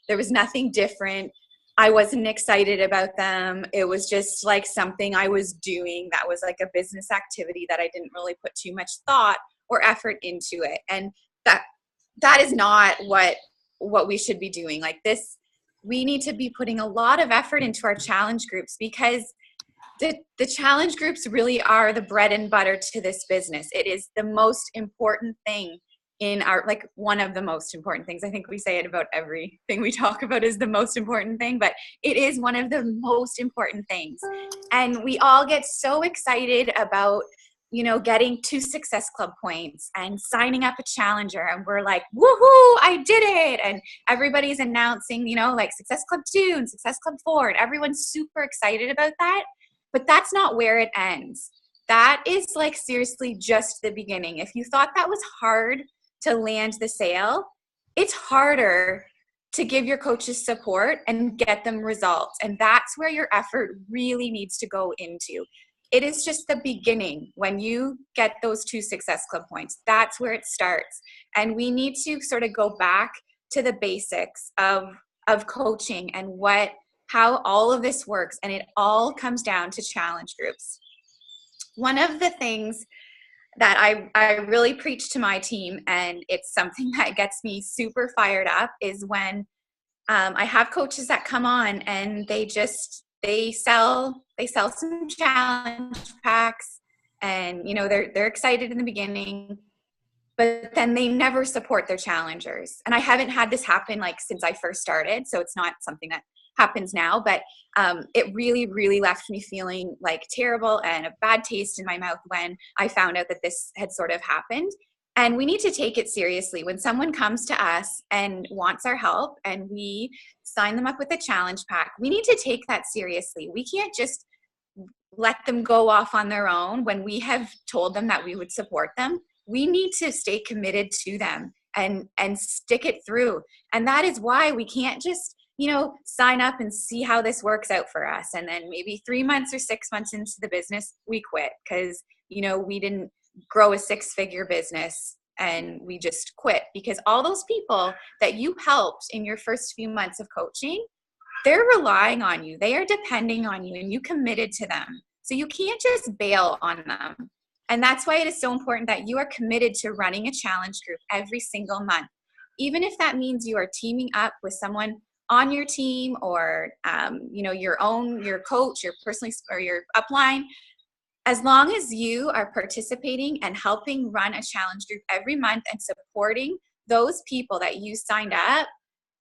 There was nothing different. I wasn't excited about them. It was just like something I was doing that was like a business activity that I didn't really put too much thought or effort into it. And that is not what we should be doing. Like this, we need to be putting a lot of effort into our challenge groups, because the challenge groups really are the bread and butter to this business. It is the most important thing in our, like one of the most important things. I think we say it about everything we talk about is the most important thing, but it is one of the most important things. And we all get so excited about, you know, getting 2 Success Club points and signing up a challenger, and we're like, woohoo, I did it. And everybody's announcing, you know, like Success Club 2 and Success Club 4, and everyone's super excited about that. But that's not where it ends. That is like seriously just the beginning. If you thought that was hard to land the sale, it's harder to give your coaches support and get them results. And that's where your effort really needs to go into. It is just the beginning. When you get those 2 Success Club points, that's where it starts. And we need to sort of go back to the basics of coaching and how all of this works. And it all comes down to challenge groups. One of the things that I really preach to my team, and it's something that gets me super fired up, is when I have coaches that come on and they sell some challenge packs, and you know they're excited in the beginning, but then they never support their challengers. And I haven't had this happen like since I first started, so it's not something that happens now, but it really, really left me feeling like terrible and a bad taste in my mouth when I found out that this had sort of happened. And we need to take it seriously. When someone comes to us and wants our help and we sign them up with a challenge pack, we need to take that seriously. We can't just let them go off on their own when we have told them that we would support them. We need to stay committed to them and stick it through. And that is why we can't just, you know, sign up and see how this works out for us. And then maybe 3 months or 6 months into the business, we quit because, you know, we didn't grow a 6-figure business and we just quit. Because all those people that you helped in your first few months of coaching, they're relying on you. They are depending on you and you committed to them. So you can't just bail on them. And that's why it is so important that you are committed to running a challenge group every single month. Even if that means you are teaming up with someone on your team or, you know, your coach, your personally, or your upline, as long as you are participating and helping run a challenge group every month and supporting those people that you signed up,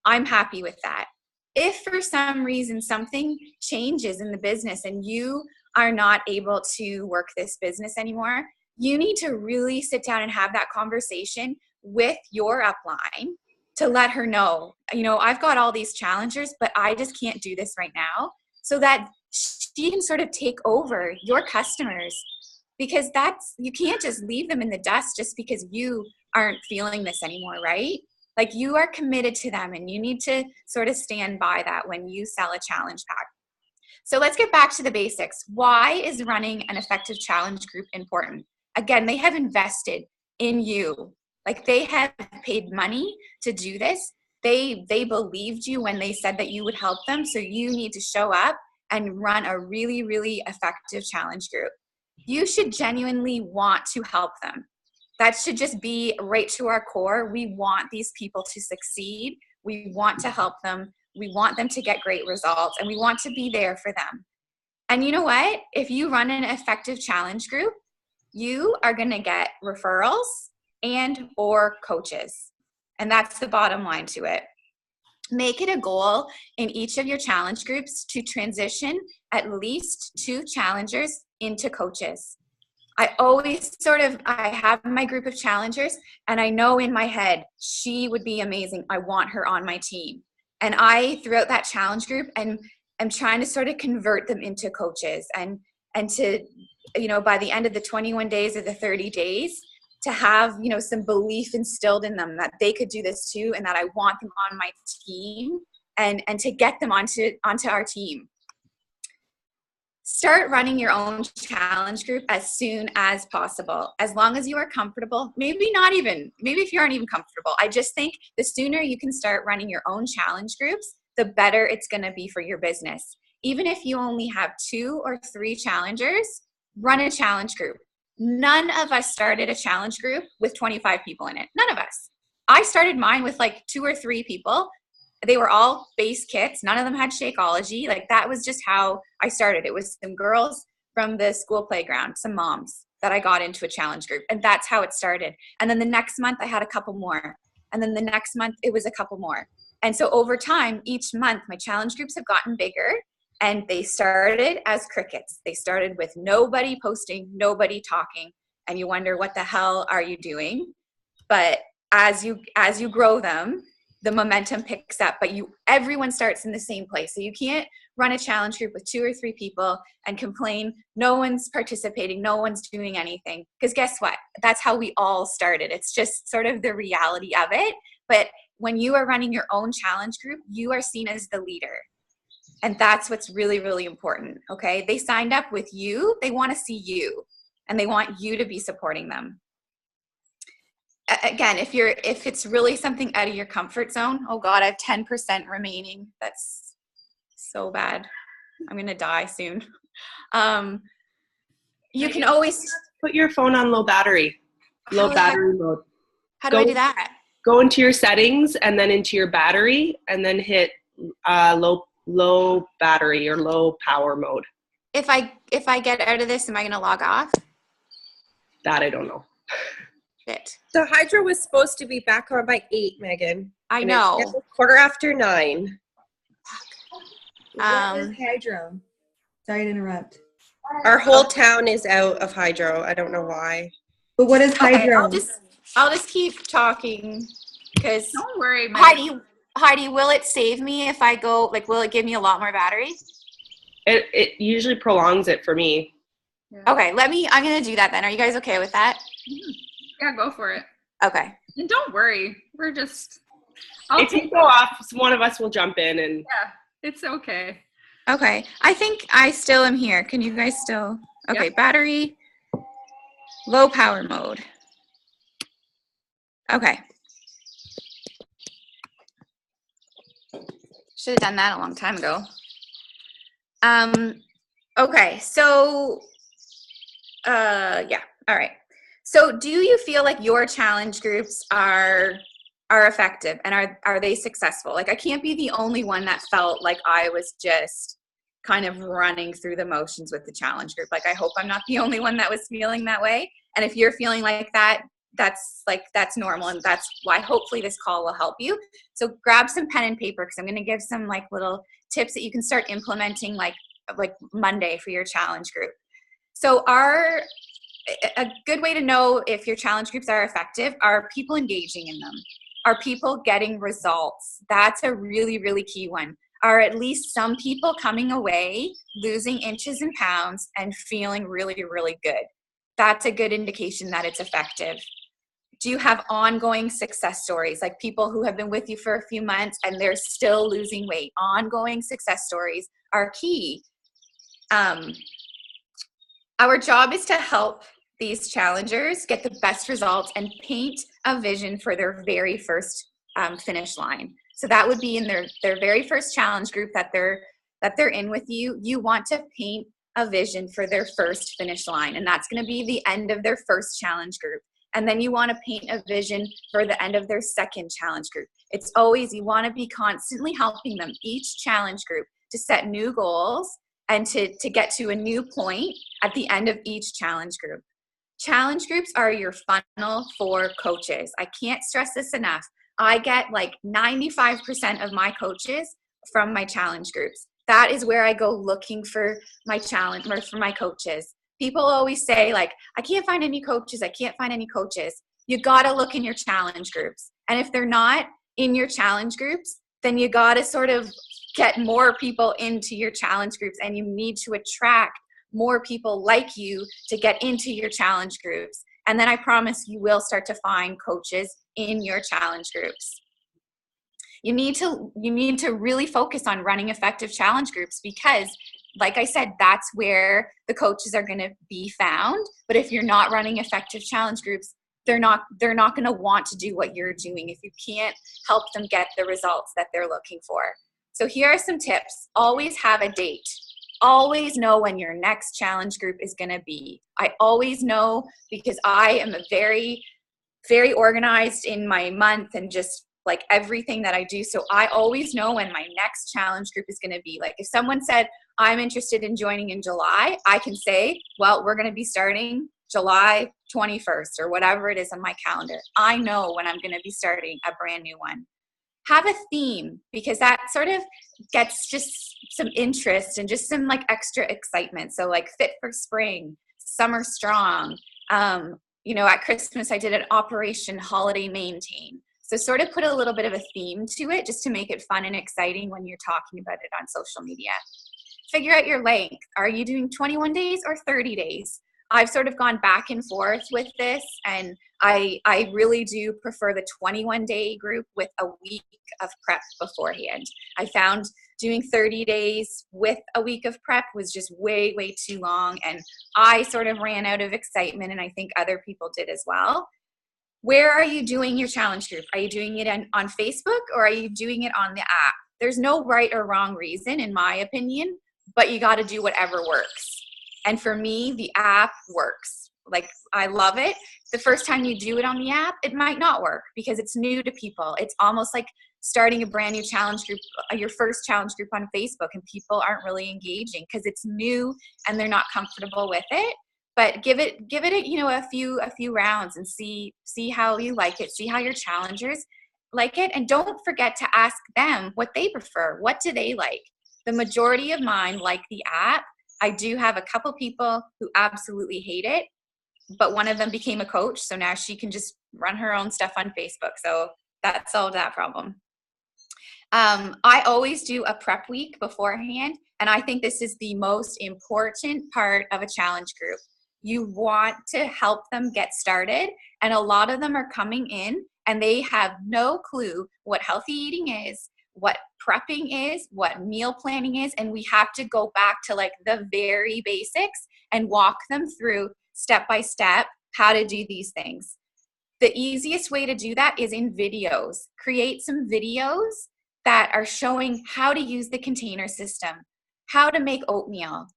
I'm happy with that. If for some reason something changes in the business and you are not able to work this business anymore, you need to really sit down and have that conversation with your upline to let her know, you know, I've got all these challengers, but I just can't do this right now, so that she can sort of take over your customers. Because you can't just leave them in the dust just because you aren't feeling this anymore, right? Like, you are committed to them and you need to sort of stand by that when you sell a challenge pack. So let's get back to the basics. Why is running an effective challenge group important? Again, they have invested in you. Like, they have paid money to do this. They believed you when they said that you would help them. So you need to show up and run a really, really effective challenge group. You should genuinely want to help them. That should just be right to our core. We want these people to succeed. We want to help them. We want them to get great results, and we want to be there for them. And you know what? If you run an effective challenge group, you are going to get referrals and or coaches. And that's the bottom line to it. Make it a goal in each of your challenge groups to transition at least 2 challengers into coaches. I have my group of challengers, and I know in my head, she would be amazing. I want her on my team. And throughout that challenge group, and I'm trying to sort of convert them into coaches and to, you know, by the end of the 21 days or the 30 days, to have, you know, some belief instilled in them that they could do this too, and that I want them on my team, and to get them onto our team. Start running your own challenge group as soon as possible, as long as you are comfortable. Maybe if you aren't even comfortable. I just think the sooner you can start running your own challenge groups, the better it's going to be for your business. Even if you only have 2 or 3 challengers, run a challenge group. None of us started a challenge group with 25 people in it. None of us. I started mine with like 2 or 3 people. They were all base kits. None of them had Shakeology. Like, that was just how I started. It was some girls from the school playground, some moms that I got into a challenge group. And that's how it started. And then the next month I had a couple more. And then the next month it was a couple more. And so over time, each month, my challenge groups have gotten bigger, and they started as crickets. They started with nobody posting, nobody talking. And you wonder, what the hell are you doing? But as you grow them, the momentum picks up, but everyone starts in the same place. So you can't run a challenge group with 2 or 3 people and complain no one's participating, no one's doing anything. Because guess what? That's how we all started. It's just sort of the reality of it. But when you are running your own challenge group, you are seen as the leader. And that's what's really, really important. Okay. They signed up with you. They want to see you, and they want you to be supporting them. Again, if it's really something out of your comfort zone, oh God, I have 10% remaining. That's so bad. I'm going to die soon. You can always put your phone on low battery mode. How do I do that? Go into your settings and then into your battery, and then hit low battery or low power mode. If I get out of this, am I going to log off? That I don't know. Shit. So Hydro was supposed to be back on by 8, Megan. I know. It's 9:15. What is Hydro? Sorry to interrupt. Our whole town is out of Hydro. I don't know why. But what is Hydro? Okay, I'll just keep talking, because don't worry, Megan. Heidi, will it save me if I go? Like, will it give me a lot more battery? It usually prolongs it for me. Yeah. Okay, I'm gonna do that then. Are you guys okay with that? Yeah, go for it. Okay. And don't worry. We're just... If you go off, one of us will jump in and... Yeah, it's okay. Okay. I think I still am here. Can you guys still... Okay, yep. Battery, low power mode. Okay. Should have done that a long time ago. Okay, so... yeah, all right. So do you feel like your challenge groups are effective, and are they successful? Like, I can't be the only one that felt like I was just kind of running through the motions with the challenge group. Like, I hope I'm not the only one that was feeling that way. And if you're feeling like that, that's normal, and that's why hopefully this call will help you. So grab some pen and paper, because I'm going to give some like little tips that you can start implementing like Monday for your challenge group. So a good way to know if your challenge groups are effective are people engaging in them. Are people getting results? That's a really, really key one. Are at least some people coming away losing inches and pounds and feeling really, really good? That's a good indication that it's effective. Do you have ongoing success stories, like people who have been with you for a few months and they're still losing weight? Ongoing success stories are key. Our job is to help these challengers get the best results and paint a vision for their very first finish line. So that would be in their very first challenge group that they're in with you. You want to paint a vision for their first finish line, and that's going to be the end of their first challenge group. And then you want to paint a vision for the end of their second challenge group. It's always, you want to be constantly helping them, each challenge group, to set new goals and to get to a new point at the end of each challenge group. Challenge groups are your funnel for coaches. I can't stress this enough. I get like 95% of my coaches from my challenge groups. That is where I go looking for my challenge or for my coaches. People always say like, I can't find any coaches. I can't find any coaches. You got to look in your challenge groups. And if they're not in your challenge groups, then you got to sort of get more people into your challenge groups, and you need to attract more people like you to get into your challenge groups. And then I promise you will start to find coaches in your challenge groups. You need to really focus on running effective challenge groups, because like I said, that's where the coaches are going to be found. But if you're not running effective challenge groups, they're not going to want to do what you're doing if you can't help them get the results that they're looking for. So here are some tips. Always have a date. Always know when your next challenge group is going to be. I always know, because I am a very, very organized in my month and just like everything that I do. So I always know when my next challenge group is going to be. Like if someone said, I'm interested in joining in July, I can say, well, we're going to be starting July 21st or whatever it is on my calendar. I know when I'm going to be starting a brand new one. Have a theme, because that sort of gets just some interest and just some like extra excitement. So like Fit for Spring, Summer Strong. At Christmas I did an Operation Holiday Maintain. So sort of put a little bit of a theme to it just to make it fun and exciting when you're talking about it on social media. Figure out your length. Are you doing 21 days or 30 days? I've sort of gone back and forth with this, and I really do prefer the 21-day group with a week of prep beforehand. I found doing 30 days with a week of prep was just way, way too long, and I sort of ran out of excitement, and I think other people did as well. Where are you doing your challenge group? Are you doing it on Facebook, or are you doing it on the app? There's no right or wrong reason, in my opinion, but you got to do whatever works. And for me, the app works. Like, I love it. The first time you do it on the app, it might not work because it's new to people. It's almost like starting a brand new challenge group, your first challenge group on Facebook, and people aren't really engaging because it's new and they're not comfortable with it. But give it a few rounds and see how you like it, see how your challengers like it, and don't forget to ask them what they prefer. What do they like? The majority of mine like the app. I do have a couple people who absolutely hate it, but one of them became a coach, so now she can just run her own stuff on Facebook. So that solved that problem. I always do a prep week beforehand, and I think this is the most important part of a challenge group. You want to help them get started, and a lot of them are coming in and they have no clue what healthy eating is, what prepping is, what meal planning is, and we have to go back to like the very basics and walk them through step by step how to do these things. The easiest way to do that is in videos. Create some videos that are showing how to use the container system, how to make oatmeal,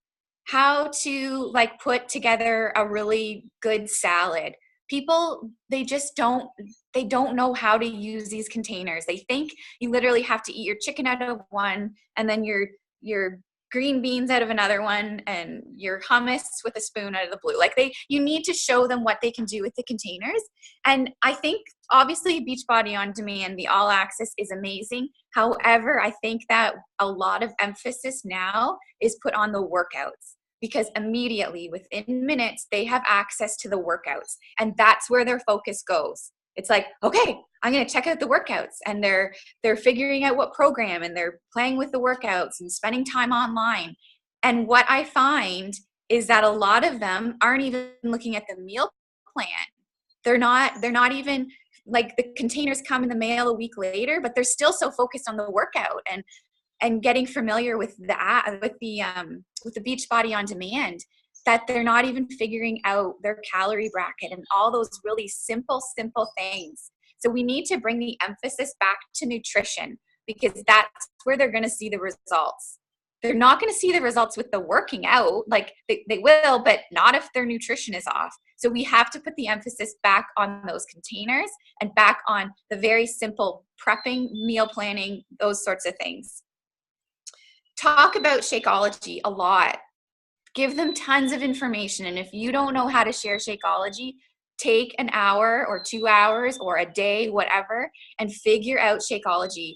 how to like put together a really good salad. People, they don't know how to use these containers. They think you literally have to eat your chicken out of one, and then your green beans out of another one, and your hummus with a spoon out of the blue. Like you need to show them what they can do with the containers. And I think obviously Beachbody On Demand, the all access, is amazing. However, I think that a lot of emphasis now is put on the workouts, because immediately within minutes they have access to the workouts, and that's where their focus goes. It's like, okay, I'm going to check out the workouts, and they're figuring out what program, and they're playing with the workouts and spending time online. And what I find is that a lot of them aren't even looking at the meal plan. They're not even, like, the containers come in the mail a week later, but they're still so focused on the workout and getting familiar with the Beachbody On Demand, that they're not even figuring out their calorie bracket and all those really simple things. So we need to bring the emphasis back to nutrition, because that's where they're going to see the results. They're not going to see the results with the working out. Like they will, but not if their nutrition is off. So we have to put the emphasis back on those containers and back on the very simple prepping, meal planning, those sorts of things. Talk about Shakeology a lot. Give them tons of information. And if you don't know how to share Shakeology, take an hour or 2 hours or a day, whatever, and figure out Shakeology.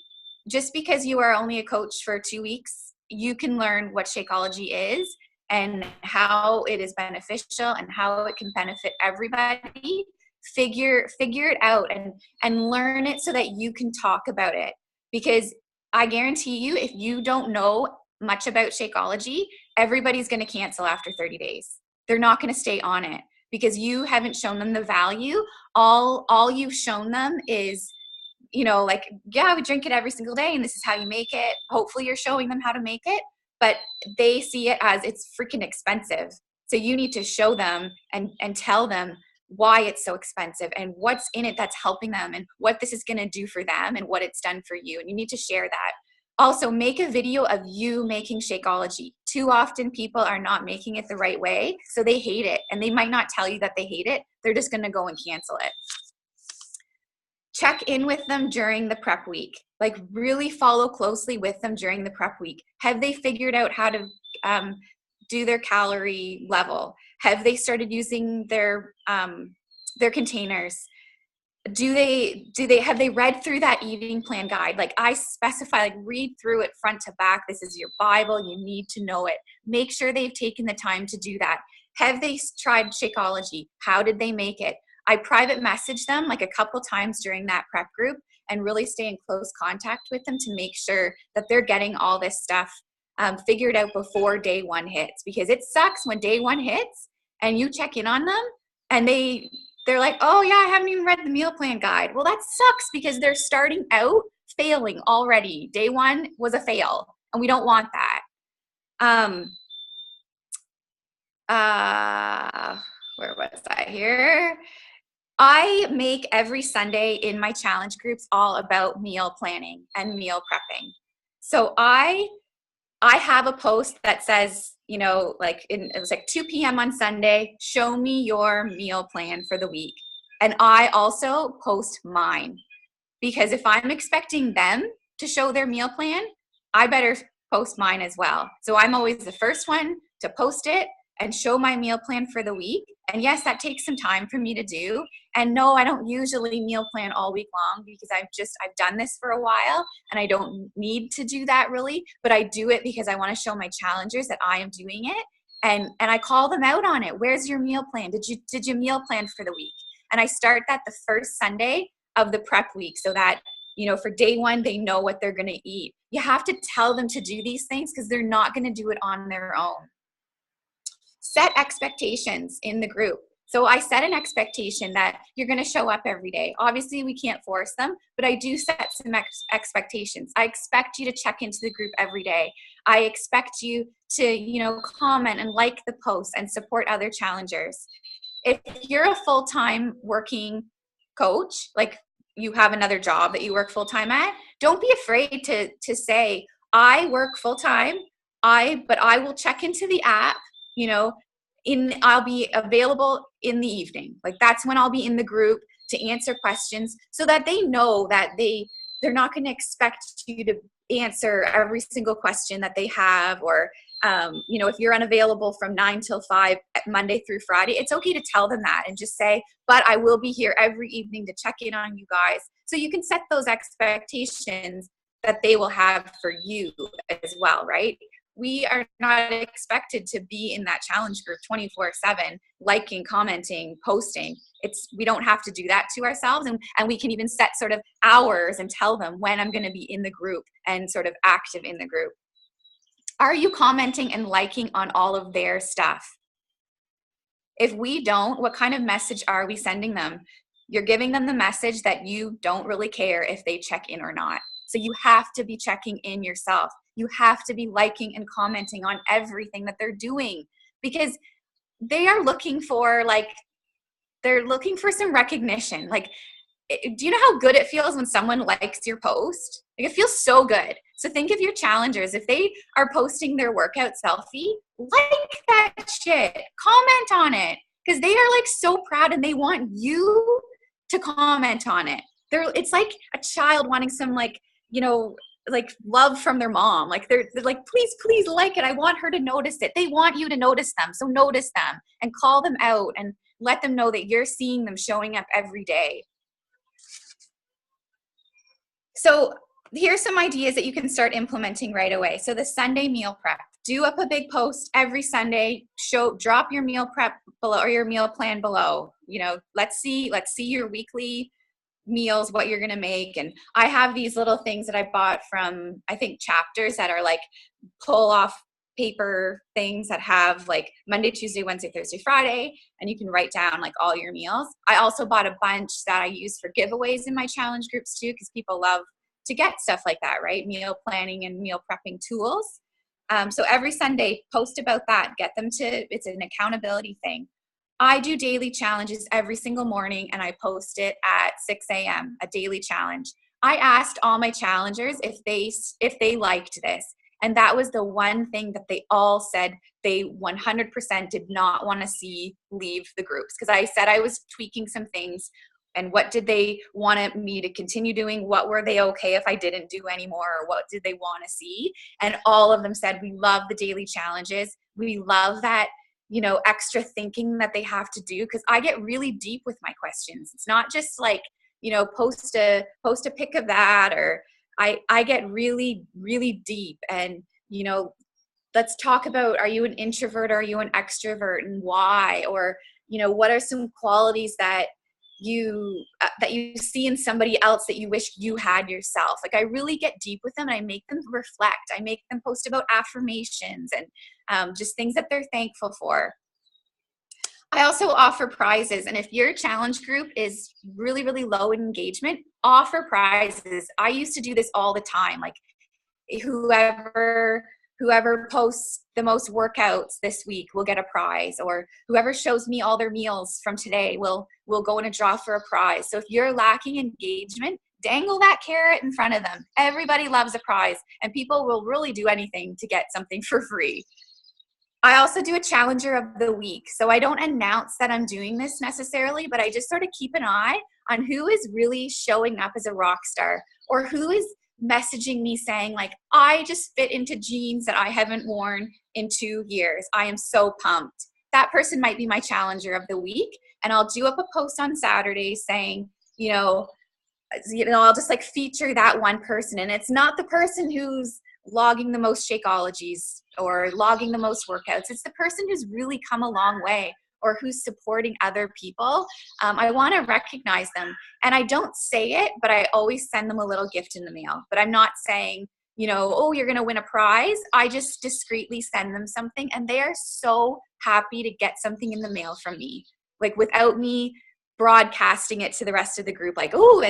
Just because you are only a coach for 2 weeks, you can learn what Shakeology is and how it is beneficial and how it can benefit everybody. Figure it out and learn it so that you can talk about it. Because I guarantee you, if you don't know much about Shakeology, everybody's going to cancel after 30 days. They're not going to stay on it because you haven't shown them the value. All you've shown them is, like, yeah, we drink it every single day and this is how you make it. Hopefully you're showing them how to make it, but they see it as it's freaking expensive. So you need to show them and tell them why it's so expensive and what's in it that's helping them and what this is going to do for them and what it's done for you. And you need to share that. Also, make a video of you making Shakeology. Too often people are not making it the right way, so they hate it. And they might not tell you that they hate it. They're just going to go and cancel it. Check in with them during the prep week. Like really follow closely with them during the prep week. Have they figured out how to do their calorie level? Have they started using their containers? Have they read through that eating plan guide? Like I specify, like read through it front to back. This is your Bible. You need to know it. Make sure they've taken the time to do that. Have they tried Shakeology? How did they make it? I private message them like a couple times during that prep group and really stay in close contact with them to make sure that they're getting all this stuff figured out before day one hits, because it sucks when day one hits and you check in on them and they're like, oh yeah, I haven't even read the meal plan guide. Well, that sucks because they're starting out failing already. Day one was a fail and we don't want that. Where was I here? I make every Sunday in my challenge groups all about meal planning and meal prepping. So I have a post that says, you know, like it was like 2 p.m. on Sunday, show me your meal plan for the week. And I also post mine, because if I'm expecting them to show their meal plan, I better post mine as well. So I'm always the first one to post it and show my meal plan for the week. And yes, that takes some time for me to do. And no, I don't usually meal plan all week long because I've done this for a while and I don't need to do that really, but I do it because I want to show my challengers that I am doing it. And I call them out on it. Where's your meal plan? Did you meal plan for the week? And I start that the first Sunday of the prep week so that, you know, for day one, they know what they're going to eat. You have to tell them to do these things because they're not going to do it on their own. Set expectations in the group. So I set an expectation that you're going to show up every day. Obviously, we can't force them, but I do set some expectations. I expect you to check into the group every day. I expect you to, you know, comment and like the posts and support other challengers. If you're a full-time working coach, like you have another job that you work full-time at, don't be afraid to say, I work full-time, but I will check into the app, you know, I'll be available in the evening. Like that's when I'll be in the group to answer questions so that they know that they're not going to expect you to answer every single question that they have, or, you know, if you're unavailable from 9 till 5 Monday through Friday, it's okay to tell them that and just say, but I will be here every evening to check in on you guys. So you can set those expectations that they will have for you as well, right? We are not expected to be in that challenge group 24/7, liking, commenting, posting. We don't have to do that to ourselves. And we can even set sort of hours and tell them when I'm going to be in the group and sort of active in the group. Are you commenting and liking on all of their stuff? If we don't, what kind of message are we sending them? You're giving them the message that you don't really care if they check in or not. So you have to be checking in yourself. You have to be liking and commenting on everything that they're doing, because they are looking for some recognition. Like, do you know how good it feels when someone likes your post? Like, it feels so good. So think of your challengers. If they are posting their workout selfie, like that shit, comment on it, because they are like so proud and they want you to comment on it. It's like a child wanting some, like, you know, like love from their mom. Like they're like, please like it. I want her to notice it. They want you to notice them. So notice them and call them out and let them know that you're seeing them showing up every day. So here's some ideas that you can start implementing right away. So the Sunday meal prep. Do up a big post every Sunday. Drop your meal prep below, or your meal plan below. You know, let's see your weekly meals, what you're going to make. And I have these little things that I bought from, I think, Chapters, that are like pull off paper things that have like Monday, Tuesday, Wednesday, Thursday, Friday, and you can write down like all your meals. I also bought a bunch that I use for giveaways in my challenge groups too, because people love to get stuff like that, right? Meal planning and meal prepping tools. So every Sunday, post about that. Get them to, it's an accountability thing. I do daily challenges every single morning, and I post it at 6 a.m., a daily challenge. I asked all my challengers if they liked this. And that was the one thing that they all said they 100% did not want to see leave the groups. Because I said I was tweaking some things, and what did they want me to continue doing? What were they okay if I didn't do anymore? Or what did they want to see? And all of them said, we love the daily challenges. We love that, extra thinking that they have to do. Because I get really deep with my questions. It's not just like, post a pic of that, or I get really, really deep. And, let's talk about, are you an introvert? Are you an extrovert, and why? Or, what are some qualities that you see in somebody else that you wish you had yourself? Like, I really get deep with them, and I make them reflect. I make them post about affirmations and just things that they're thankful for. I also offer prizes, and if your challenge group is really, really low in engagement, offer prizes. I used to do this all the time. Like, whoever posts the most workouts this week will get a prize, or whoever shows me all their meals from today will go in a draw for a prize. So if you're lacking engagement, dangle that carrot in front of them. Everybody loves a prize, and people will really do anything to get something for free. I also do a challenger of the week. So I don't announce that I'm doing this necessarily, but I just sort of keep an eye on who is really showing up as a rock star, or who is messaging me saying, like, I just fit into jeans that I haven't worn in 2 years. I am so pumped. That person might be my challenger of the week. And I'll do up a post on Saturday saying, I'll just like feature that one person. And it's not the person who's logging the most Shakeologies or logging the most workouts. It's the person who's really come a long way, or who's supporting other people. I want to recognize them. And I don't say it, but I always send them a little gift in the mail. But I'm not saying, oh, you're going to win a prize. I just discreetly send them something, and they are so happy to get something in the mail from me, like without me broadcasting it to the rest of the group, like, oh,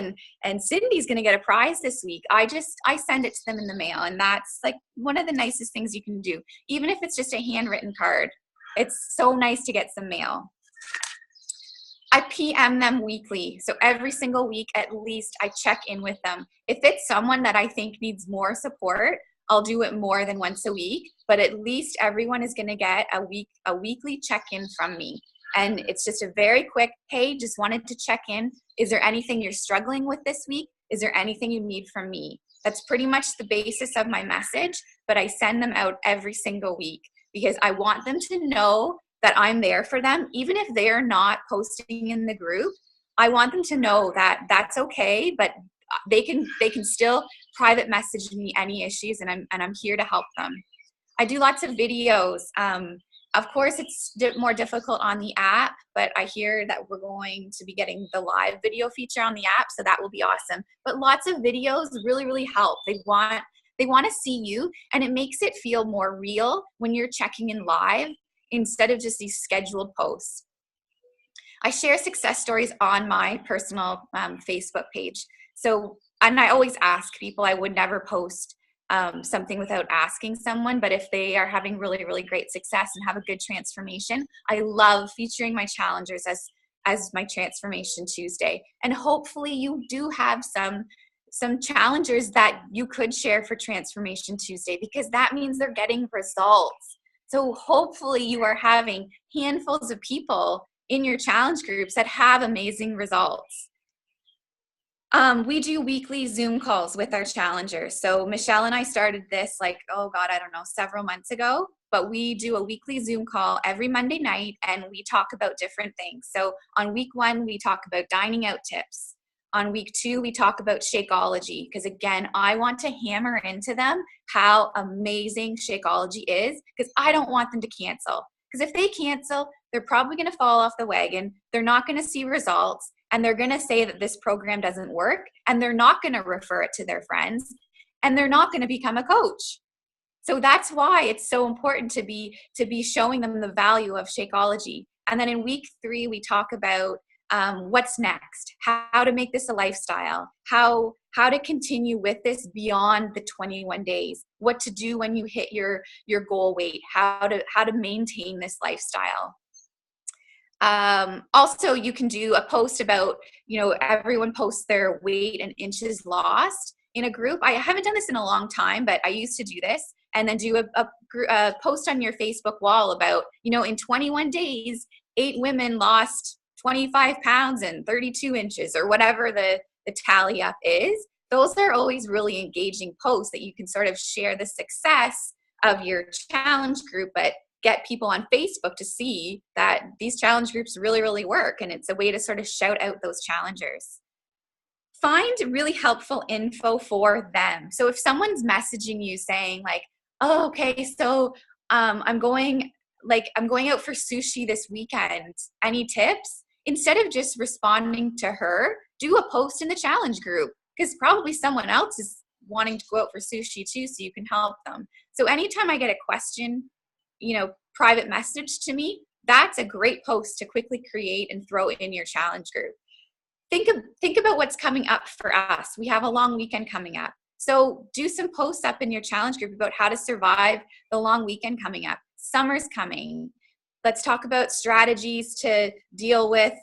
and Cindy's going to get a prize this week. I send it to them in the mail. And that's like one of the nicest things you can do, even if it's just a handwritten card. It's so nice to get some mail. I PM them weekly. So every single week, at least, I check in with them. If it's someone that I think needs more support, I'll do it more than once a week, but at least everyone is going to get a weekly check-in from me. And it's just a very quick, hey, just wanted to check in. Is there anything you're struggling with this week? Is there anything you need from me? That's pretty much the basis of my message, but I send them out every single week because I want them to know that I'm there for them. Even if they're not posting in the group, I want them to know that that's okay, but they can still private message me any issues, and I'm here to help them. I do lots of videos. Of course, it's more difficult on the app, but I hear that we're going to be getting the live video feature on the app, so that will be awesome. But lots of videos really, really help. They want to see you, and it makes it feel more real when you're checking in live instead of just these scheduled posts. I share success stories on my personal Facebook page. So, and I always ask people. I would never post something without asking someone, but if they are having really, really great success and have a good transformation, I love featuring my challengers as my Transformation Tuesday. And hopefully you do have some challengers that you could share for Transformation Tuesday, because that means they're getting results. So hopefully you are having handfuls of people in your challenge groups that have amazing results. We do weekly Zoom calls with our challengers. So Michelle and I started this several months ago, but we do a weekly Zoom call every Monday night, and we talk about different things. So on week 1, we talk about dining out tips. On week 2, we talk about Shakeology, because again, I want to hammer into them how amazing Shakeology is, because I don't want them to cancel. Because if they cancel, they're probably going to fall off the wagon. They're not going to see results, and they're going to say that this program doesn't work, and they're not going to refer it to their friends, and they're not going to become a coach. So that's why it's so important to be showing them the value of Shakeology. And then in week 3, we talk about what's next, how to make this a lifestyle, how how to continue with this beyond the 21 days, what to do when you hit your goal weight, how to maintain this lifestyle. Also, you can do a post about, everyone posts their weight and inches lost in a group. I haven't done this in a long time, but I used to do this, and then do a post on your Facebook wall about, in 21 days, 8 women lost 25 pounds and 32 inches, or whatever the tally up is. Those are always really engaging posts that you can sort of share the success of your challenge group, but get people on Facebook to see that these challenge groups really, really work. And it's a way to sort of shout out those challengers. Find really helpful info for them. So if someone's messaging you saying like, oh, okay, so I'm going out for sushi this weekend. Any tips? Instead of just responding to her, do a post in the challenge group, because probably someone else is wanting to go out for sushi too, so you can help them. So anytime I get a question, private message to me, that's a great post to quickly create and throw in your challenge group. Think about what's coming up for us. We have a long weekend coming up. So do some posts up in your challenge group about how to survive the long weekend coming up. Summer's coming. Let's talk about strategies to deal with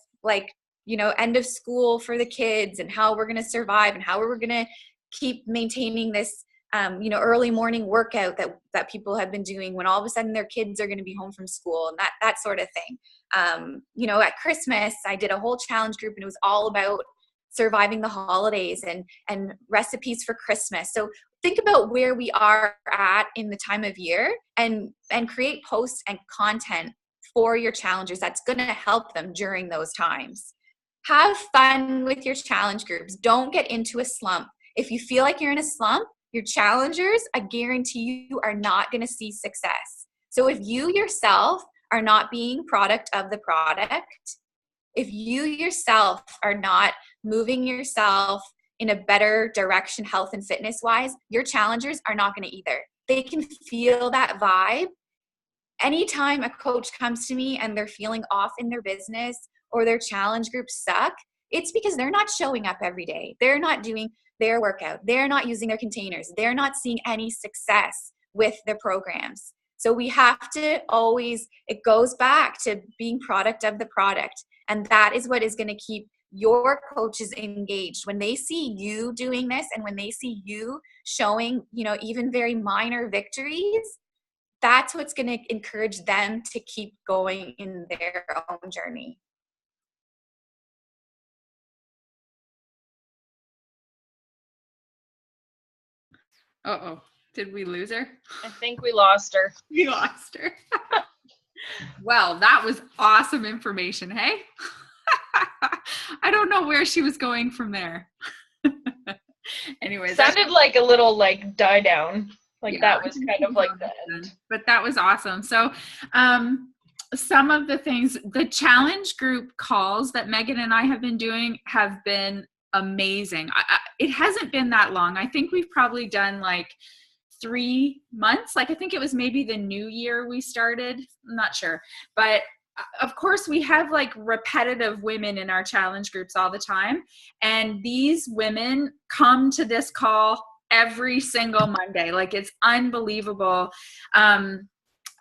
end of school for the kids, and how we're going to survive, and how we're going to keep maintaining this early morning workout that people have been doing when all of a sudden their kids are going to be home from school, and that sort of thing. At Christmas, I did a whole challenge group, and it was all about surviving the holidays and recipes for Christmas. So think about where we are at in the time of year, and create posts and content for your challengers that's going to help them during those times. Have fun with your challenge groups. Don't get into a slump. If you feel like you're in a slump, your challengers, I guarantee you, are not going to see success. So if you yourself are not being product of the product, if you yourself are not moving yourself in a better direction, health and fitness wise, your challengers are not going to either. They can feel that vibe. Anytime a coach comes to me and they're feeling off in their business, or their challenge groups suck, it's because they're not showing up every day. They're not doing their workout. They're not using their containers. They're not seeing any success with their programs. So we have to always, it goes back to being product of the product. And that is what is going to keep your coaches engaged. When they see you doing this, and when they see you showing, even very minor victories, that's what's going to encourage them to keep going in their own journey. Uh-oh. Did we lose her? I think we lost her. We lost her. Well, that was awesome information, hey? I don't know where she was going from there. Anyways. Sounded like a little die down. That was kind of like the end. But that was awesome. So some of the things, the challenge group calls that Megan and I have been doing have been amazing. It hasn't been that long. I think we've probably done 3 months. I think it was maybe the new year we started. I'm not sure. But of course we have repetitive women in our challenge groups all the time. And these women come to this call every single Monday. It's unbelievable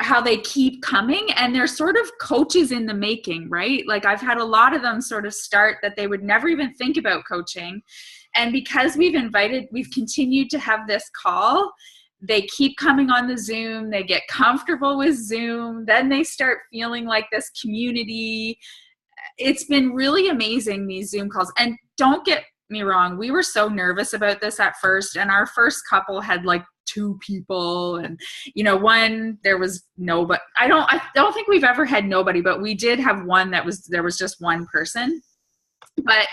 how they keep coming, and they're sort of coaches in the making, right? I've had a lot of them sort of start that they would never even think about coaching. And because we've continued to have this call, they keep coming on the Zoom, they get comfortable with Zoom, then they start feeling like this community. It's been really amazing, these Zoom calls. And don't get me wrong, we were so nervous about this at first, and our first couple had 2 people, and one, there was nobody. I don't think we've ever had nobody, but we did have one there was just one person. But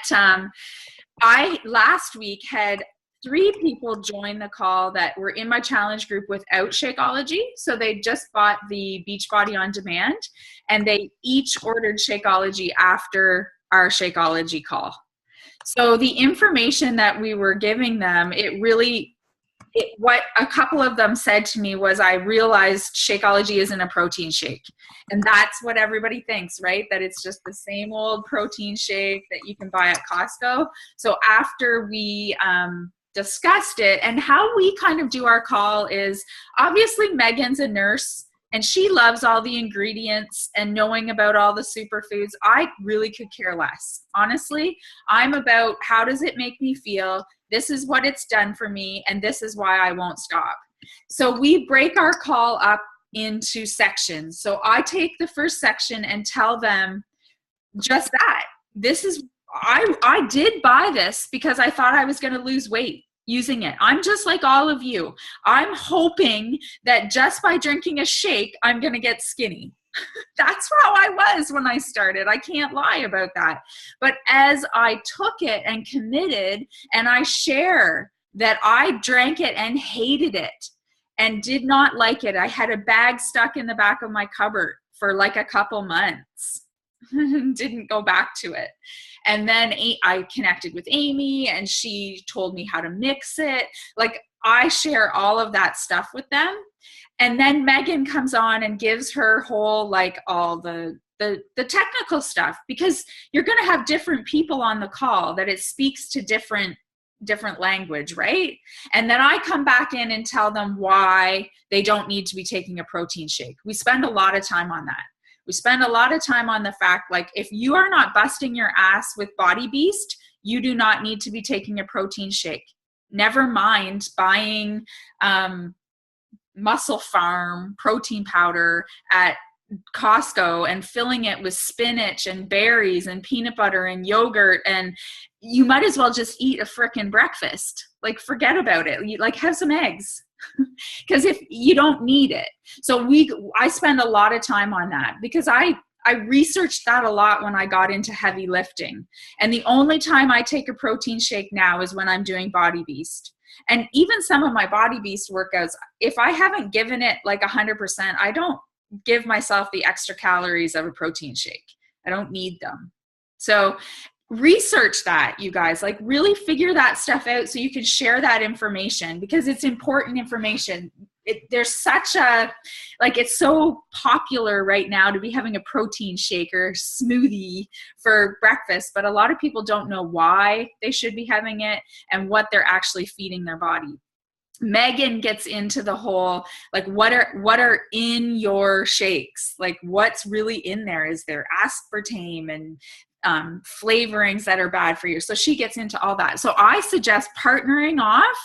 I last week had 3 people join the call that were in my challenge group without Shakeology. So they just bought the Beachbody On Demand, and they each ordered Shakeology after our Shakeology call. So the information that we were giving them, what a couple of them said to me was, I realized Shakeology isn't a protein shake. And that's what everybody thinks, right? That it's just the same old protein shake that you can buy at Costco. So after we discussed it, and how we kind of do our call is, obviously Megan's a nurse and she loves all the ingredients and knowing about all the superfoods. I really could care less. Honestly, I'm about, how does it make me feel? This is what it's done for me, and this is why I won't stop. So we break our call up into sections. So I take the first section and tell them just that. This is, I did buy this because I thought I was going to lose weight using it. I'm just like all of you. I'm hoping that just by drinking a shake, I'm going to get skinny. That's how I was when I started. I can't lie about that. But as I took it and committed, and I share that I drank it and hated it and did not like it. I had a bag stuck in the back of my cupboard for like a couple months. Didn't go back to it. And then I connected with Amy and she told me how to mix it. Like, I share all of that stuff with them. And then Megan comes on and gives her whole, like, all the technical stuff, because you're going to have different people on the call that it speaks to different language, right? And then I come back in and tell them why they don't need to be taking a protein shake. We spend a lot of time on that. We spend a lot of time on the fact, like, if you are not busting your ass with Body Beast, you do not need to be taking a protein shake. Never mind buying Muscle Farm protein powder at Costco and filling it with spinach and berries and peanut butter and yogurt, and you might as well just eat a frickin' breakfast. Like, forget about it. Like, have some eggs. Because if you don't need it. So I spend a lot of time on that, because I researched that a lot when I got into heavy lifting. And the only time I take a protein shake now is when I'm doing Body Beast. And even some of my Body Beast workouts, if I haven't given it like 100%, I don't give myself the extra calories of a protein shake. I don't need them. So research that, you guys. Like, really figure that stuff out so you can share that information, because it's important information. There's such a, like, it's so popular right now to be having a protein shake or smoothie for breakfast, but a lot of people don't know why they should be having it and what they're actually feeding their body. Megan gets into the whole, like, what are in your shakes? Like, what's really in there? Is there aspartame and flavorings that are bad for you? So she gets into all that. So I suggest partnering off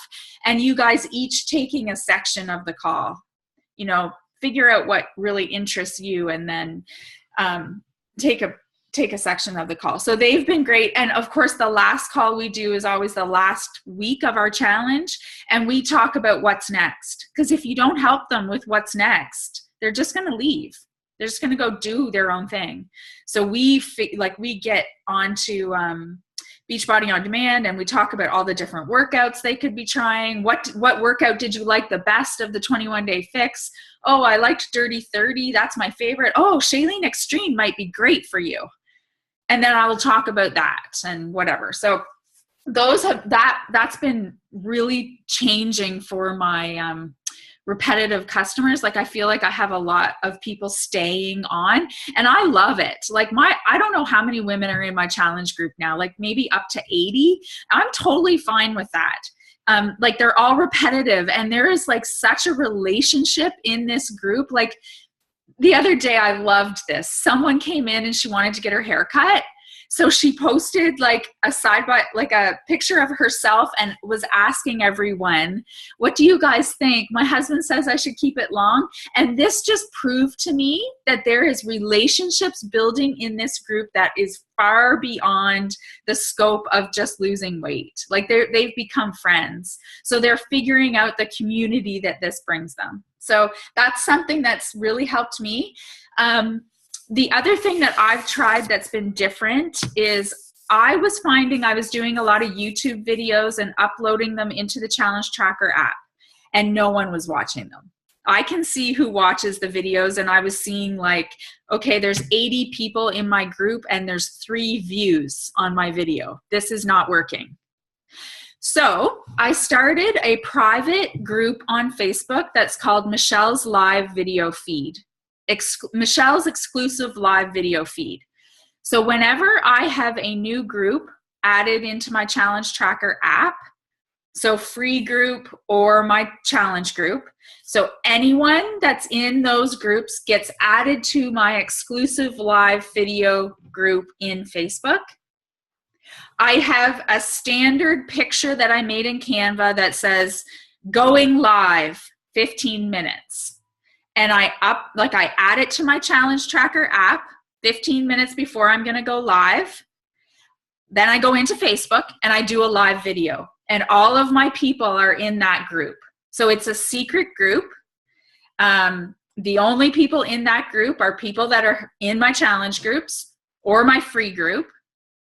and you guys each taking a section of the call. You know, figure out what really interests you, and then take a section of the call. So they've been great. And of course, the last call we do is always the last week of our challenge. And we talk about what's next. Because if you don't help them with what's next, they're just going to leave. They're just going to go do their own thing. So we get onto Beachbody On Demand, and we talk about all the different workouts they could be trying. What workout did you like the best of the 21-day fix? Oh, I liked Dirty 30. That's my favorite. Oh, Shailene Extreme might be great for you. And then I will talk about that and whatever. So that's been really changing for my repetitive customers. Like, I feel like I have a lot of people staying on, and I love it. Like, I don't know how many women are in my challenge group now, like maybe up to 80. I'm totally fine with that. Like, they're all repetitive, and there is like such a relationship in this group. Like, the other day, I loved this. Someone came in and she wanted to get her hair cut. So she posted like a picture of herself and was asking everyone, what do you guys think? My husband says I should keep it long. And this just proved to me that there is relationships building in this group that is far beyond the scope of just losing weight. Like, they've become friends. So they're figuring out the community that this brings them. So that's something that's really helped me. The other thing that I've tried that's been different is I was finding I was doing a lot of YouTube videos and uploading them into the Challenge Tracker app, and no one was watching them. I can see who watches the videos, and I was seeing like, okay, there's 80 people in my group and there's 3 views on my video. This is not working. So I started a private group on Facebook that's called Michelle's Live Video Feed, Michelle's exclusive live video feed. So whenever I have a new group added into my Challenge Tracker app, so free group or my challenge group, so anyone that's in those groups gets added to my exclusive live video group in Facebook. I have a standard picture that I made in Canva that says going live 15 minutes. And I add it to my Challenge Tracker app 15 minutes before I'm going to go live. Then I go into Facebook and I do a live video. And all of my people are in that group. So it's a secret group. The only people in that group are people that are in my challenge groups or my free group,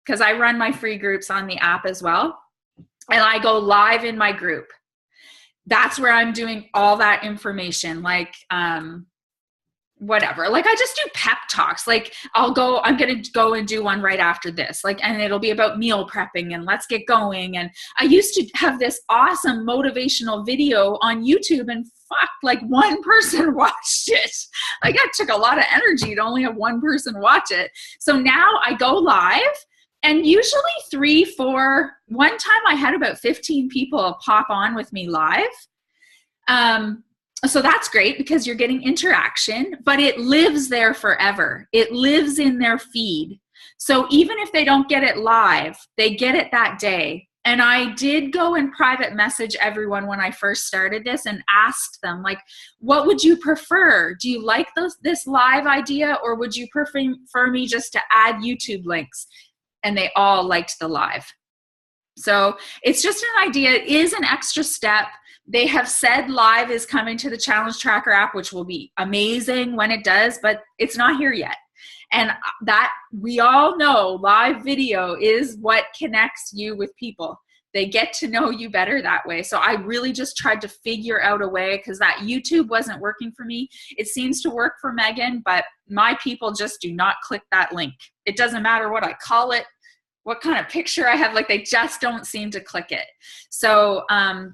because I run my free groups on the app as well. And I go live in my group. That's where I'm doing all that information, like whatever. Like I just do pep talks. Like I'm going to go and do one right after this. Like, and it'll be about meal prepping and let's get going. And I used to have this awesome motivational video on YouTube and like one person watched it. Like that took a lot of energy to only have one person watch it. So now I go live. And usually 3, 4, one time I had about 15 people pop on with me live. So that's great because you're getting interaction, but it lives there forever. It lives in their feed. So even if they don't get it live, they get it that day. And I did go and private message everyone when I first started this and asked them, like, what would you prefer? Do you like this live idea, or would you prefer me just to add YouTube links? And they all liked the live. So it's just an idea. It is an extra step. They have said live is coming to the Challenge Tracker app, which will be amazing when it does, but it's not here yet. And that we all know live video is what connects you with people. They get to know you better that way. So I really just tried to figure out a way, because that YouTube wasn't working for me. It seems to work for Megan, but my people just do not click that link. It doesn't matter what I call it, what kind of picture I have, like they just don't seem to click it. So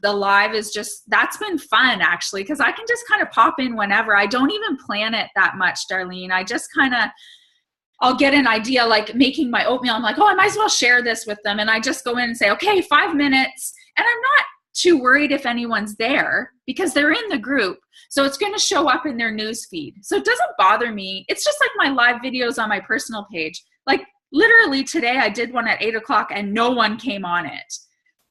the live is just, that's been fun actually, because I can just kind of pop in whenever. I don't even plan it that much, Darlene. I just kind of, I'll get an idea, like making my oatmeal. I'm like, oh, I might as well share this with them. And I just go in and say, okay, 5 minutes. And I'm not too worried if anyone's there because they're in the group. So it's going to show up in their news feed. So it doesn't bother me. It's just like my live videos on my personal page. Like literally today I did one at 8 o'clock and no one came on it.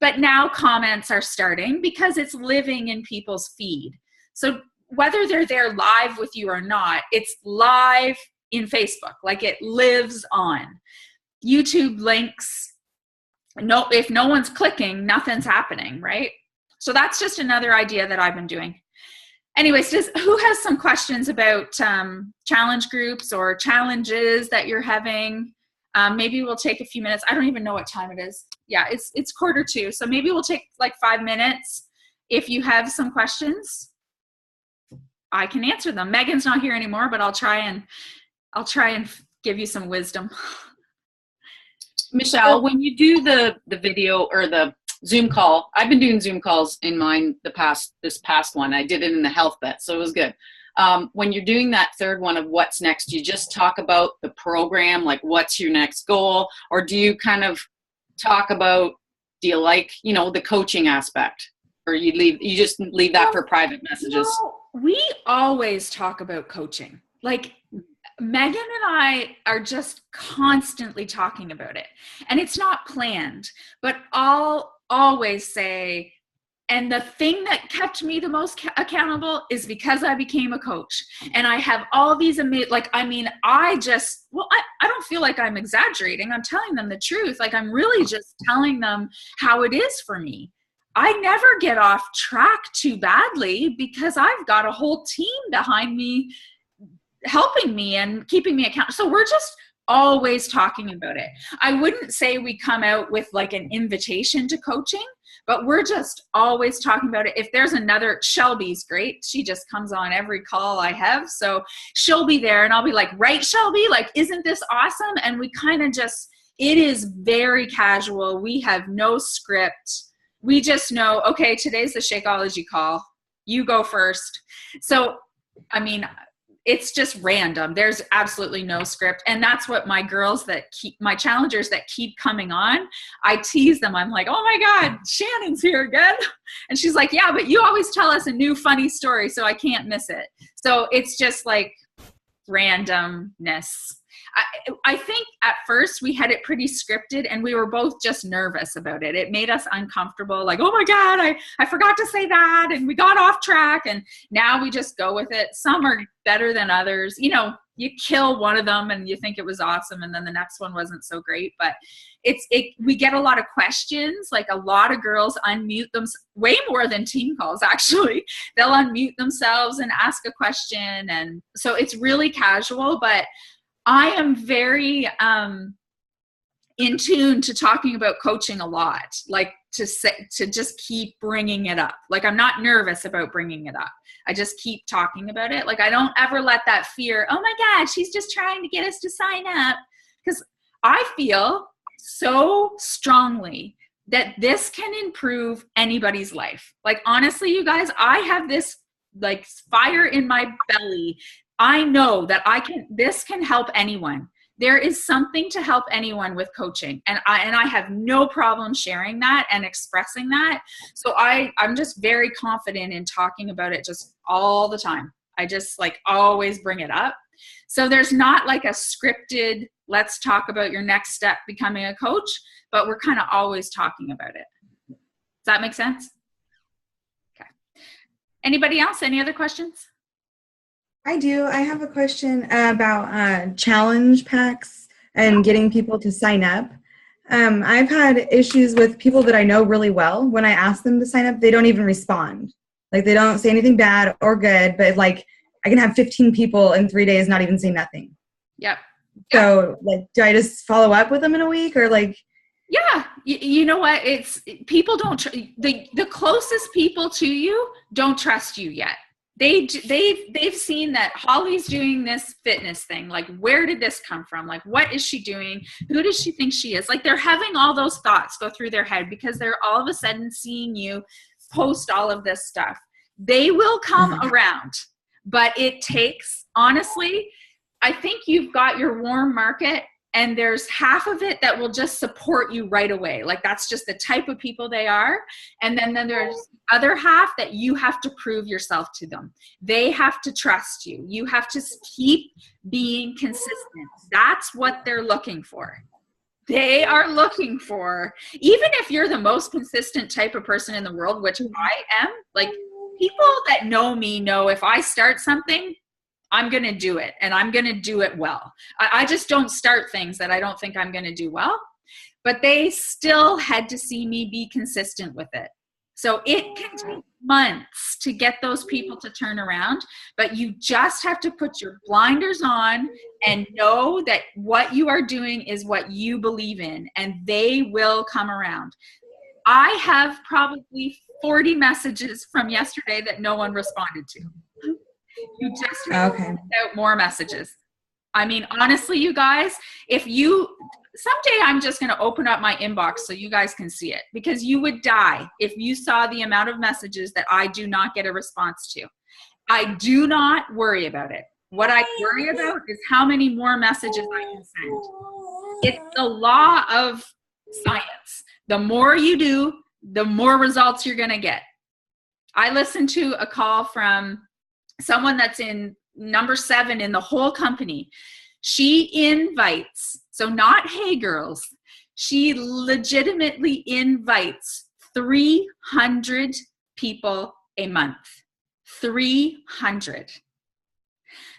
But now comments are starting because it's living in people's feed. So whether they're there live with you or not, it's live in Facebook. Like it lives on. YouTube links, no, if no one's clicking, nothing's happening, right? So that's just another idea that I've been doing. Anyways, who has some questions about challenge groups or challenges that you're having? Maybe we'll take a few minutes. I don't even know what time it is. Yeah, it's 1:45. So maybe we'll take like 5 minutes. If you have some questions, I can answer them. Megan's not here anymore, but I'll try and give you some wisdom. Michelle, when you do the video or the Zoom call, I've been doing Zoom calls in mine this past one. I did it in the health bet, so it was good. When you're doing that third one of what's next, you just talk about the program, like what's your next goal, or do you kind of talk about, do you like, the coaching aspect, or you just leave that for private messages? We always talk about coaching. Like Megan and I are just constantly talking about it, and it's not planned, but I'll always say, and the thing that kept me the most accountable is because I became a coach and I have all these amazing, I don't feel like I'm exaggerating. I'm telling them the truth. Like I'm really just telling them how it is for me. I never get off track too badly because I've got a whole team behind me helping me and keeping me accountable. So we're just always talking about it. I wouldn't say we come out with like an invitation to coaching, but we're just always talking about it. If there's another, Shelby's great. She just comes on every call I have. So she'll be there and I'll be like, right, Shelby, like, isn't this awesome? And we kind of just, it is very casual. We have no script. we just know, okay, today's the Shakeology call. You go first. So, I mean, it's just random. There's absolutely no script. And that's what my girls my challengers that keep coming on, I tease them. I'm like, oh my God, Shannon's here again. And she's like, yeah, but you always tell us a new funny story, so I can't miss it. So it's just like randomness. I think at first we had it pretty scripted and we were both just nervous about it. It made us uncomfortable. Like, oh my God, I forgot to say that. And we got off track, and now we just go with it. Some are better than others. You know, you kill one of them and you think it was awesome, and then the next one wasn't so great. But we get a lot of questions. Like, a lot of girls unmute them, way more than team calls, actually. They'll unmute themselves and ask a question. And so it's really casual, but I am very in tune to talking about coaching a lot, like to just keep bringing it up. Like, I'm not nervous about bringing it up. I just keep talking about it. Like, I don't ever let that fear, oh my God, she's just trying to get us to sign up. Because I feel so strongly that this can improve anybody's life. Like, honestly, you guys, I have this like fire in my belly. I know that this can help anyone. There is something to help anyone with coaching. And I have no problem sharing that and expressing that. So I'm just very confident in talking about it just all the time. I just like always bring it up. So there's not like a scripted, let's talk about your next step becoming a coach, but we're kind of always talking about it. Does that make sense? Okay. Anybody else? Any other questions? I do. I have a question about challenge packs and getting people to sign up. I've had issues with people that I know really well. When I ask them to sign up, they don't even respond. Like, they don't say anything bad or good, but like, I can have 15 people in 3 days not even say nothing. Yep. So like, do I just follow up with them in a week, or like? Yeah. You know what? People don't, the closest people to you don't trust you yet. They've seen that Holly's doing this fitness thing. Like, where did this come from? Like, what is she doing? Who does she think she is? Like, they're having all those thoughts go through their head because they're all of a sudden seeing you post all of this stuff. They will come around, but it takes, honestly, I think you've got your warm market, and there's half of it that will just support you right away. Like, that's just the type of people they are. And then there's the other half that you have to prove yourself to them. They have to trust you. You have to keep being consistent. That's what they're looking for. They are looking for, even if you're the most consistent type of person in the world, which I am, like, people that know me know if I start something, I'm going to do it, and I'm going to do it well. I just don't start things that I don't think I'm going to do well, but they still had to see me be consistent with it. So it can take months to get those people to turn around, but you just have to put your blinders on and know that what you are doing is what you believe in, and they will come around. I have probably 40 messages from yesterday that no one responded to. You just have to send out more messages. I mean, honestly, you guys, someday I'm just going to open up my inbox so you guys can see it, because you would die if you saw the amount of messages that I do not get a response to. I do not worry about it. What I worry about is how many more messages I can send. It's the law of science. The more you do, the more results you're going to get. I listened to a call from someone that's in number 7 in the whole company. She invites, so not hey girls, she legitimately invites 300 people a month. 300.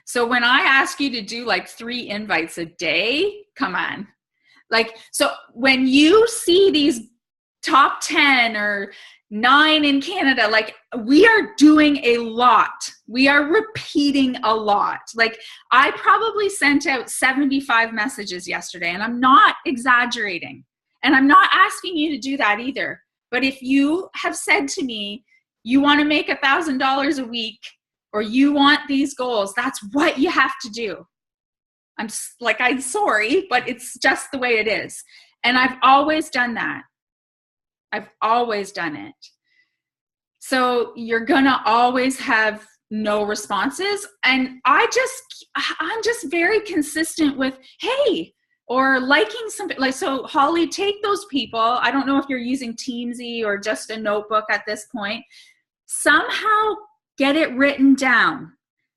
So when I ask you to do like 3 invites a day, come on. Like, so when you see these top 10 or 9 in Canada, like, we are doing a lot. We are repeating a lot. Like, I probably sent out 75 messages yesterday, and I'm not exaggerating. And I'm not asking you to do that either. But if you have said to me, you want to make $1,000 a week, or you want these goals, that's what you have to do. I'm sorry, but it's just the way it is. And I've always done that. I've always done it. So you're gonna always have no responses. And I'm just very consistent with, hey, or liking something. Like, so Holly, take those people. I don't know if you're using Teamsy or just a notebook at this point. Somehow get it written down.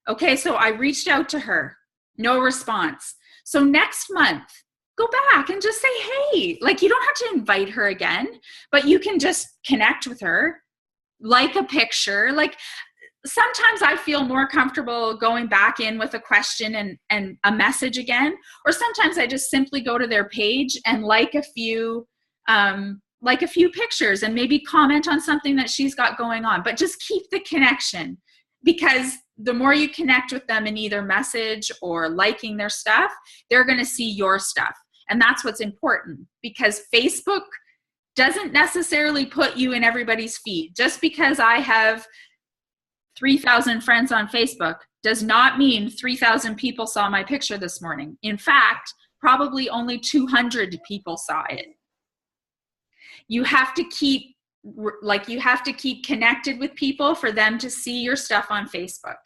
Okay, so I reached out to her, no response. So next month, go back and just say, hey, like, you don't have to invite her again, but you can just connect with her, like a picture. Like, sometimes I feel more comfortable going back in with a question and a message again, or sometimes I just simply go to their page and like a few pictures and maybe comment on something that she's got going on, but just keep the connection, because the more you connect with them in either message or liking their stuff, they're going to see your stuff. And that's what's important, because Facebook doesn't necessarily put you in everybody's feed. Just because I have 3,000 friends on Facebook does not mean 3,000 people saw my picture this morning. In fact, probably only 200 people saw it. You have to keep connected with people for them to see your stuff on Facebook.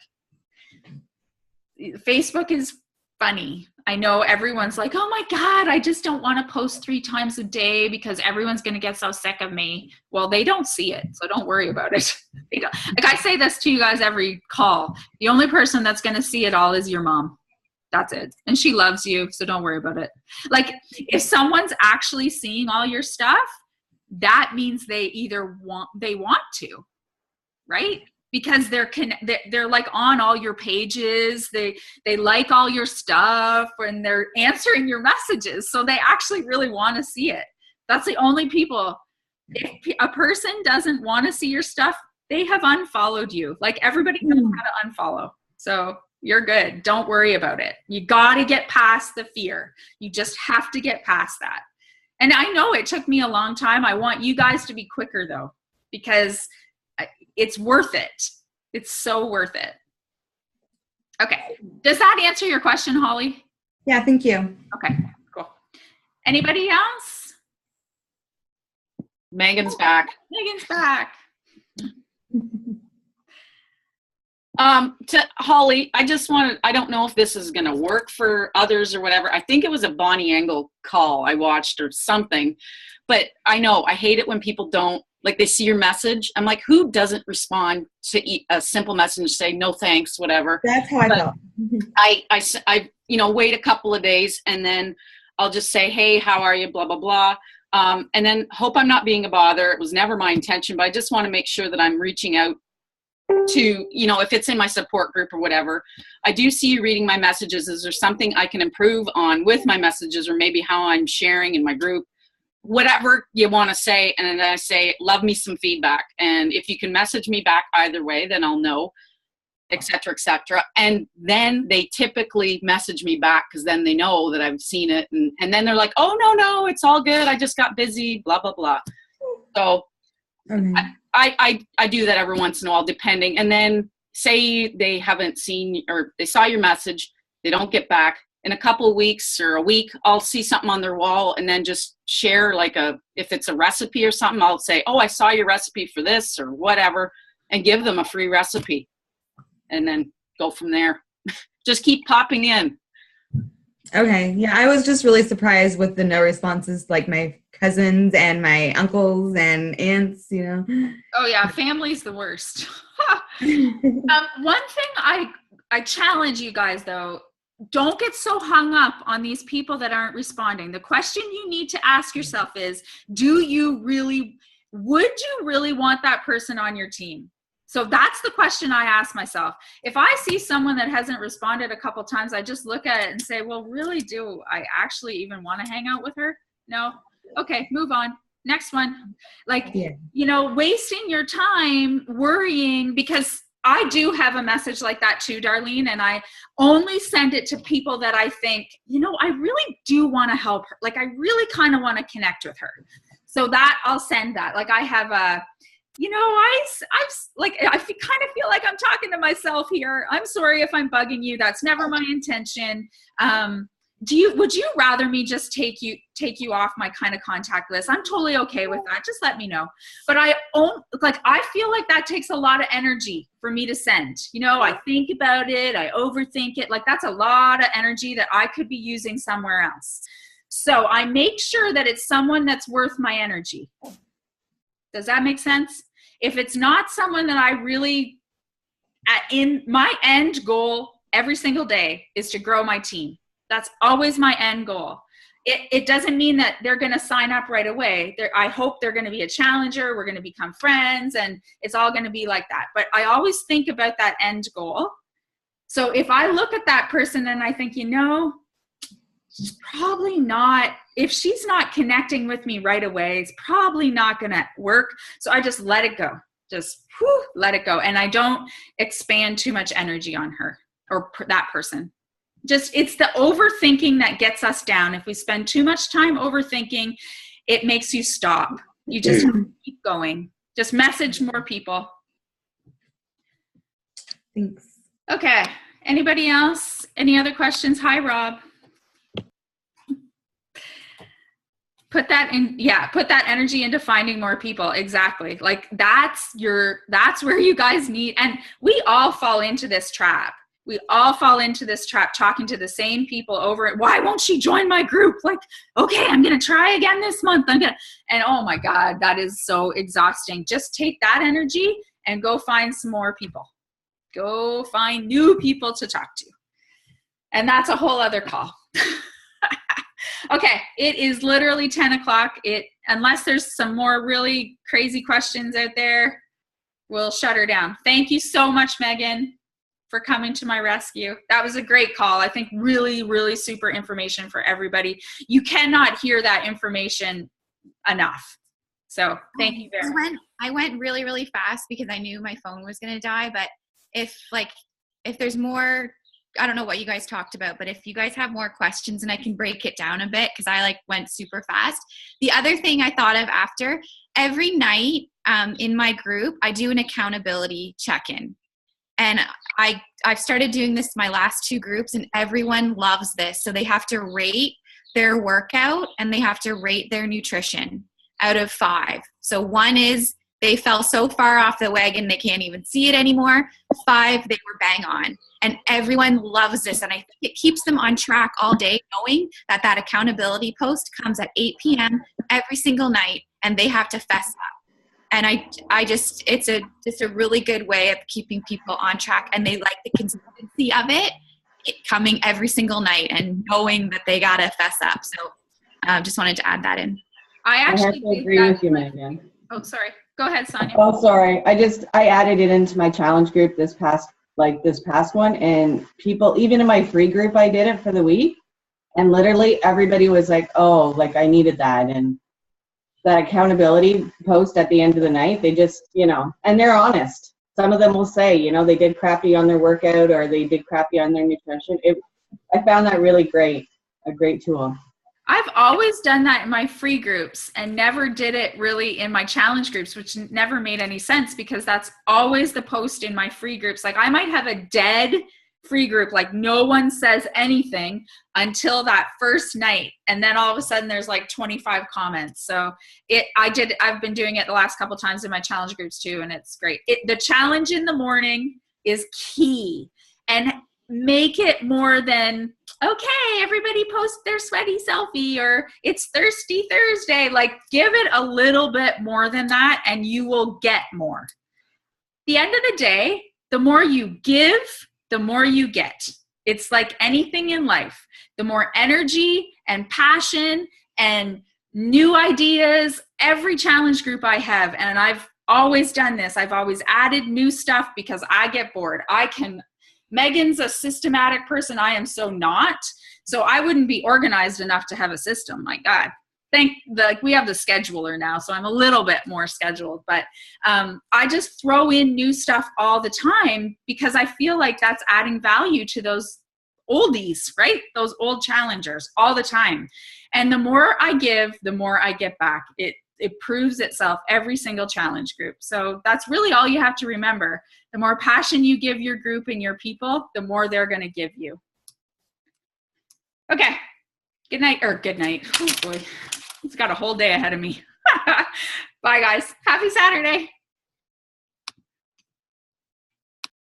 Facebook is funny. I know everyone's like, oh my God, I just don't want to post 3 times a day because everyone's going to get so sick of me. Well, they don't see it, so don't worry about it. They don't. Like, I say this to you guys every call. The only person that's going to see it all is your mom. That's it. And she loves you, so don't worry about it. Like, if someone's actually seeing all your stuff, that means they want to, right? Because they're like on all your pages, they like all your stuff, and they're answering your messages, so they actually really want to see it. That's the only people. If a person doesn't want to see your stuff, they have unfollowed you. Like, everybody knows how to unfollow, so you're good. Don't worry about it. You got to get past the fear. You just have to get past that. And I know it took me a long time. I want you guys to be quicker, though, because it's worth it. It's so worth it. Okay. Does that answer your question, Holly? Yeah, thank you. Okay, cool. Anybody else? Megan's back. Megan's back. To Holly, I don't know if this is going to work for others or whatever. I think it was a Bonnie Engel call I watched or something, but I know I hate it when people don't, like, they see your message. I'm like, who doesn't respond to a simple message, say no thanks, whatever. That's how I felt. I wait a couple of days, and then I'll just say, hey, how are you, blah, blah, blah. And then hope I'm not being a bother. It was never my intention, but I just want to make sure that I'm reaching out to, if it's in my support group or whatever. I do see you reading my messages. Is there something I can improve on with my messages, or maybe how I'm sharing in my group? Whatever you want to say. And then I say, love me some feedback. And if you can message me back either way, then I'll know, et cetera, et cetera. And then they typically message me back, because then they know that I've seen it. And then they're like, oh, no, it's all good. I just got busy, blah, blah, blah. So Okay. I do that every once in a while, depending. And then say they haven't seen, or they saw your message, they don't get back. In a couple of weeks or a week, I'll see something on their wall and then just share, if it's a recipe or something, I'll say, oh, I saw your recipe for this or whatever, and give them a free recipe, and then go from there. Just keep popping in. Okay. Yeah, I was just really surprised with the no responses, like my cousins and my uncles and aunts, Oh yeah, family's the worst. One thing I challenge you guys, though, don't get so hung up on these people that aren't responding. The question you need to ask yourself is, would you really want that person on your team? So that's the question I ask myself. If I see someone that hasn't responded a couple times, I just look at it and say, well, really, do I actually even want to hang out with her? No. Okay, move on. Next one. Wasting your time worrying, because I do have a message like that too, Darlene, and I only send it to people that I think, I really do want to help her. Like, I really kind of want to connect with her. So that I'll send that. Like, I have a, I kind of feel like I'm talking to myself here. I'm sorry if I'm bugging you. That's never my intention. would you rather me just take you off my kind of contact list? I'm totally okay with that. Just let me know. But I feel like that takes a lot of energy for me to send. You know, I think about it, I overthink it. Like, that's a lot of energy that I could be using somewhere else. So I make sure that it's someone that's worth my energy. Does that make sense? If it's not someone that I really, in my end goal every single day is to grow my team. That's always my end goal. It doesn't mean that they're going to sign up right away. I hope they're going to be a challenger. We're going to become friends, and it's all going to be like that. But I always think about that end goal. So if I look at that person and I think, you know, she's probably not, if she's not connecting with me right away, it's probably not going to work. So I just let it go. Just let it go. And I don't expand too much energy on her or that person. Just, it's the overthinking that gets us down. If we spend too much time overthinking, it makes you stop. You just have to keep going. Just message more people. Thanks. Okay. Anybody else? Any other questions? Hi, Rob. Put that energy into finding more people. Exactly. Like, that's where you guys need, and we all fall into this trap. We all fall into this trap, talking to the same people over it. Why won't she join my group? Like, okay, I'm going to try again this month. And oh my God, that is so exhausting. Just take that energy and go find some more people. Go find new people to talk to. And that's a whole other call. Okay, it is literally 10 o'clock. Unless there's some more really crazy questions out there, we'll shut her down. Thank you so much, Megan, for coming to my rescue. That was a great call. I think really, really super information for everybody. You cannot hear that information enough. So thank you very much. I went really, really fast because I knew my phone was going to die. But if there's more, I don't know what you guys talked about, but if you guys have more questions, and I can break it down a bit because I went super fast. The other thing I thought of after, every night in my group, I do an accountability check-in. And I've started doing this my last 2 groups, and everyone loves this. So they have to rate their workout and they have to rate their nutrition out of 5. So 1 is they fell so far off the wagon they can't even see it anymore. 5, they were bang on. And everyone loves this. And I think it keeps them on track all day, knowing that accountability post comes at 8 p.m. every single night, and they have to fess up. And it's a really good way of keeping people on track, and they like the consistency of it coming every single night and knowing that they gotta fess up. So just wanted to add that in. I have to agree with you, Megan. Oh, sorry. Go ahead, Sonia. Oh, sorry. I added it into my challenge group this past one, and people, even in my free group, I did it for the week, and literally everybody was like, oh, like I needed that. And that accountability post at the end of the night, they just, and they're honest. Some of them will say, they did crappy on their workout or they did crappy on their nutrition. I found that really great, a great tool. I've always done that in my free groups and never did it really in my challenge groups, which never made any sense because that's always the post in my free groups. Like, I might have a dead free group, like no one says anything until that first night, and then all of a sudden there's 25 comments. So I've been doing it the last couple times in my challenge groups too, and it's great. The challenge in the morning is key, and make it more than, okay, everybody post their sweaty selfie or it's Thirsty Thursday. Give it a little bit more than that and you will get more. At the end of the day, the more you give, the more you get. It's like anything in life. The more energy and passion and new ideas, every challenge group I have, and I've always done this, I've always added new stuff because I get bored. Megan's a systematic person. I am so not. So I wouldn't be organized enough to have a system. My God. We have the scheduler now, so I'm a little bit more scheduled, but I just throw in new stuff all the time because I feel like that's adding value to those oldies, right? Those old challengers all the time. And the more I give, the more I get back. It proves itself every single challenge group. So that's really all you have to remember. The more passion you give your group and your people, the more they're going to give you. Okay, Good night. Oh boy, it's got a whole day ahead of me. Bye guys. Happy Saturday.